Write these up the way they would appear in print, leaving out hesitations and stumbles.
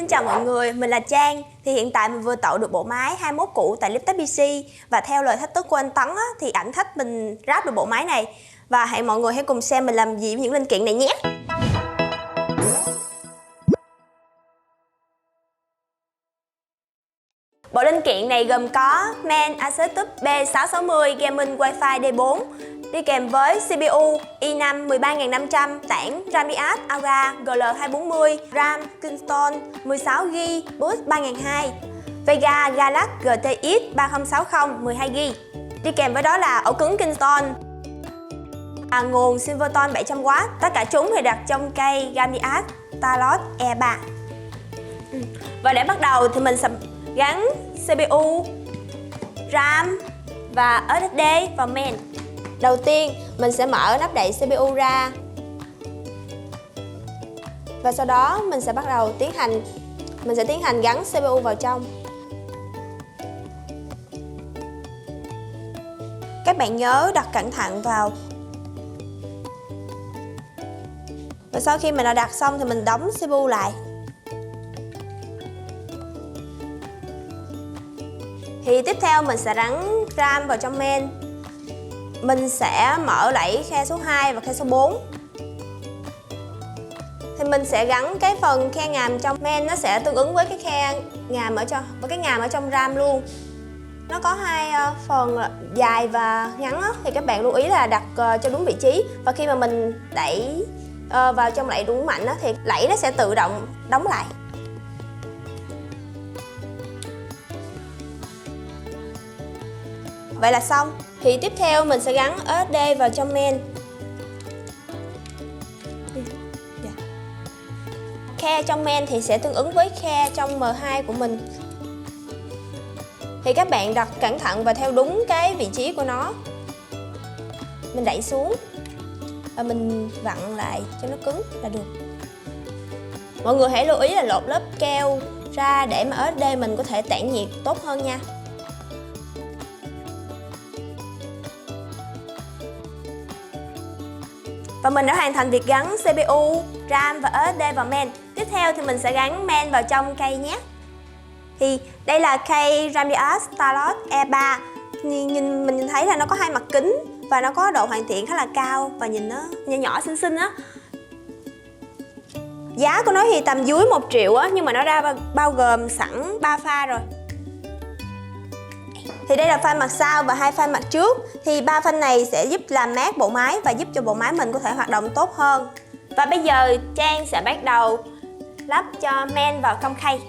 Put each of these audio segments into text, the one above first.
Xin chào mọi người, mình là Trang. Thì hiện tại mình vừa tậu được bộ máy 21 củ tại Laptop PC. Và theo lời thách thức của anh Tấn á, thì ảnh thách mình ráp được bộ máy này. Và hãy mọi người hãy cùng xem mình làm gì với những linh kiện này nhé. Bộ linh kiện này gồm có main Asus B660 Gaming Wi-Fi D4 đi kèm với CPU i5 13500, tản Ramias Aura GL240, RAM Kingston 16GB, bus 3200, Vega Galax GTX 3060 12GB. Đi kèm với đó là ổ cứng Kingston, nguồn Silverton 700W. Tất cả chúng thì đặt trong cây Ramias Talos E3. Và để bắt đầu thì mình sẽ gắn CPU, RAM và SSD vào main. Đầu tiên mình sẽ mở nắp đậy CPU ra. Và sau đó mình sẽ bắt đầu tiến hành gắn CPU vào trong. Các bạn nhớ đặt cẩn thận vào. Và sau khi mình đã đặt xong thì mình đóng CPU lại. Thì tiếp theo mình sẽ gắn RAM vào trong main. Mình sẽ mở lẫy khe số 2 và khe số 4. Thì mình sẽ gắn cái phần khe ngàm trong main, nó sẽ tương ứng với cái khe ngàm ở trong RAM luôn. Nó có hai phần dài và ngắn á, thì các bạn lưu ý là đặt cho đúng vị trí. Và khi mà mình đẩy vào trong lẫy đủ mạnh á, thì lẫy nó sẽ tự động đóng lại. Vậy là xong. Thì tiếp theo mình sẽ gắn SSD vào trong main. Khe trong main thì sẽ tương ứng với khe trong M2 của mình. Thì các bạn đặt cẩn thận và theo đúng cái vị trí của nó. Mình đẩy xuống và mình vặn lại cho nó cứng là được. Mọi người hãy lưu ý là lột lớp keo ra để mà SSD mình có thể tản nhiệt tốt hơn nha. Và mình đã hoàn thành việc gắn CPU, RAM và SSD vào main. Tiếp theo thì mình sẽ gắn main vào trong cây nhé. Thì đây là cây Ramias Talos E3. Mình nhìn thấy là nó có hai mặt kính và nó có độ hoàn thiện khá là cao và nhìn nó nhỏ nhỏ xinh xinh á. Giá của nó thì tầm dưới 1 triệu á, nhưng mà nó ra bao gồm sẵn 3 pha rồi. Thì đây là pha mặt sau và 2 pha mặt trước. Thì 3 pha này sẽ giúp làm mát bộ máy và giúp cho bộ máy mình có thể hoạt động tốt hơn. Và bây giờ Trang sẽ bắt đầu lắp cho main vào trong khay.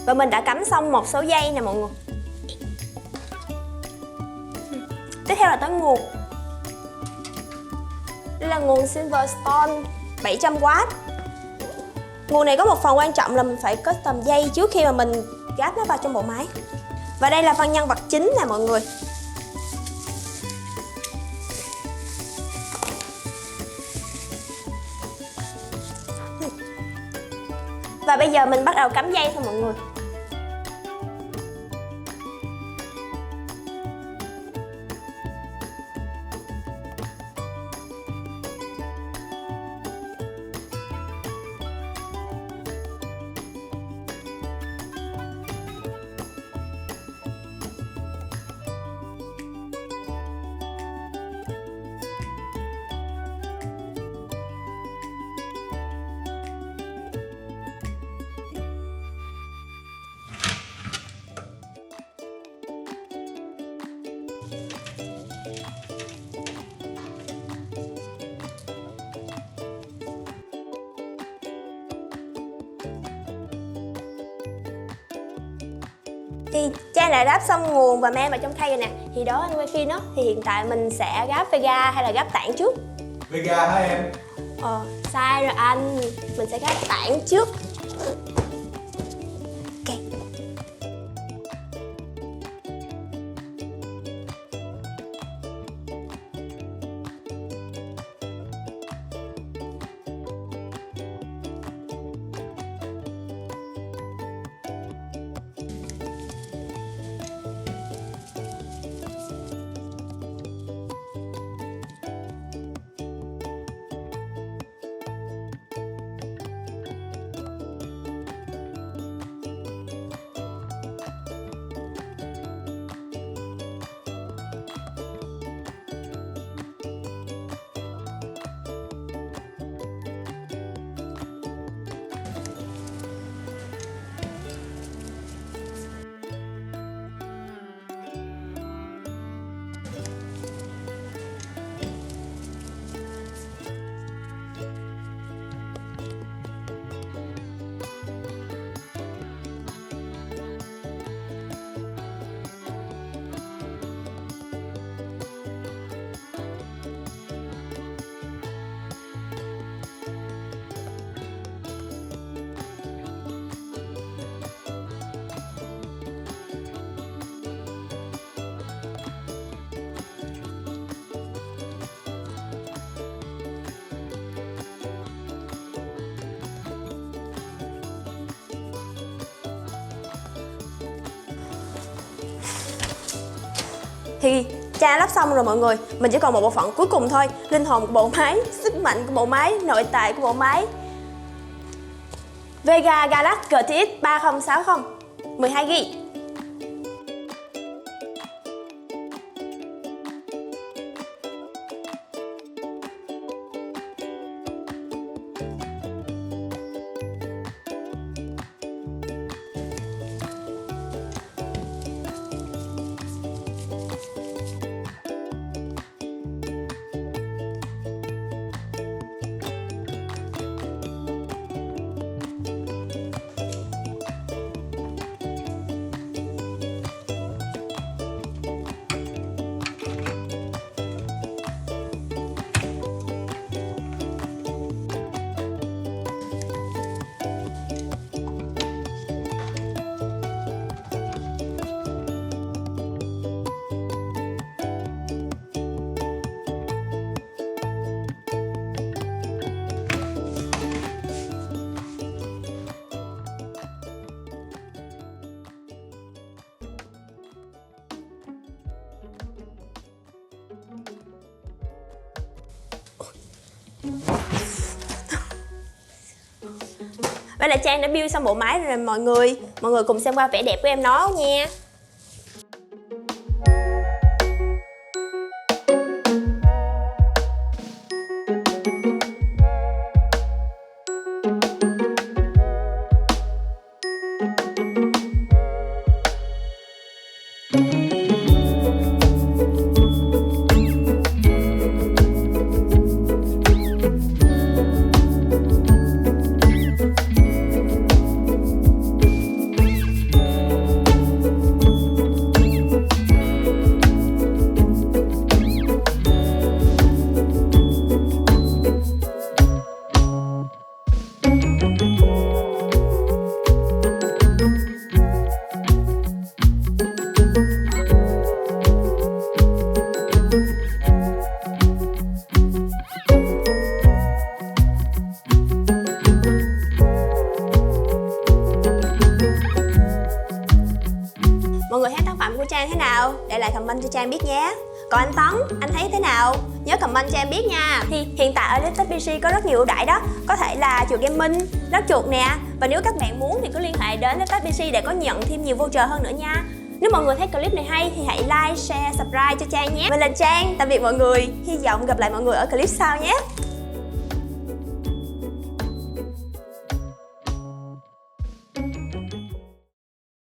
Và mình đã cắm xong một số dây nè mọi người. Tiếp theo là tới nguồn. Đây là nguồn Silverstone 700W. Nguồn này có một phần quan trọng là mình phải custom dây trước khi mà mình gáp nó vào trong bộ máy. Và đây là phần nhân vật chính nè mọi người. Và bây giờ mình bắt đầu cắm dây thôi mọi người. Thì Trang đã ráp xong nguồn và main vào trong khay rồi nè. Thì đó anh quay phim đó. Thì hiện tại mình sẽ gáp Vega hay là gáp tản trước? Vega hả em? Sai rồi anh. Mình sẽ gáp tản trước. Ok. Thì Trang lắp xong rồi mọi người, mình chỉ còn một bộ phận cuối cùng thôi. Linh hồn của bộ máy, sức mạnh của bộ máy, nội tại của bộ máy Vega Galaxy GTX 3060 12GB. Vậy là Trang đã build xong bộ máy rồi mọi người. Mọi người cùng xem qua vẻ đẹp của em nó nha. Mọi người thấy tác phẩm của Trang thế nào? Để lại comment cho Trang biết nhé. Còn anh Tấn, anh thấy thế nào? Nhớ comment cho em biết nha. Thì hiện tại ở Laptop PC có rất nhiều ưu đãi đó. Có thể là chuột gaming, lót chuột nè. Và nếu các bạn muốn thì cứ liên hệ đến Laptop PC để có nhận thêm nhiều voucher hơn nữa nha. Nếu mọi người thấy clip này hay thì hãy like, share, subscribe cho Trang nhé. Mình là Trang, tạm biệt mọi người. Hy vọng gặp lại mọi người ở clip sau nhé.